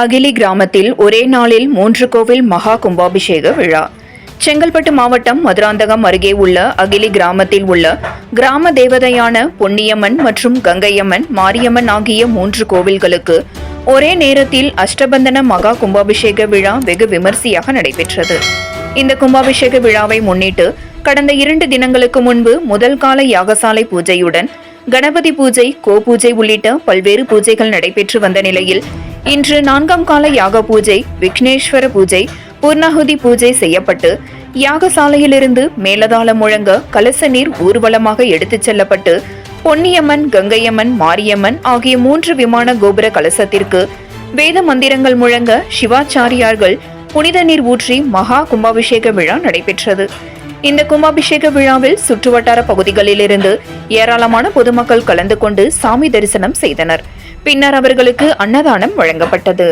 அகிலி கிராமத்தில் ஒரே நாளில் 3 கோவில் மகா கும்பாபிஷேக விழா. செங்கல்பட்டு மாவட்டம் மதுராந்தகம் அருகே உள்ள அகிலி கிராமத்தில் உள்ள கிராம தேவதையான பொன்னியம்மன் மற்றும் கங்கையம்மன், மாரியம்மன் ஆகிய 3 கோவில்களுக்கு ஒரே நேரத்தில் அஷ்டபந்தன மகா கும்பாபிஷேக விழா வெகு விமர்சையாக நடைபெற்றது. இந்த கும்பாபிஷேக விழாவை முன்னிட்டு கடந்த 2 தினங்களுக்கு முன்பு முதல் கால யாகசாலை பூஜையுடன் கணபதி பூஜை, கோபூஜை உள்ளிட்ட பல்வேறு பூஜைகள் நடைபெற்று வந்த நிலையில் இன்று 4ஆம் கால யாக பூஜை, விக்னேஸ்வர பூஜை, பூர்ணாகுதி பூஜை செய்யப்பட்டு யாகசாலையிலிருந்து மேலதாளம் முழங்க கலச நீர் ஊர்வலமாக எடுத்துச் செல்லப்பட்டு பொன்னியம்மன், கங்கையம்மன், மாரியம்மன் ஆகிய 3 விமான கோபுர கலசத்திற்கு வேத மந்திரங்கள் முழங்க சிவாச்சாரியார்கள் புனித நீர் ஊற்றி மகா கும்பாபிஷேக விழா நடைபெற்றது. இந்த கும்பாபிஷேக விழாவில் சுற்றுவட்டார பகுதிகளிலிருந்து ஏராளமான பொதுமக்கள் கலந்து கொண்டு சாமி தரிசனம் செய்தனர். பின்னர் அவர்களுக்கு அன்னதானம் வழங்கப்பட்டது.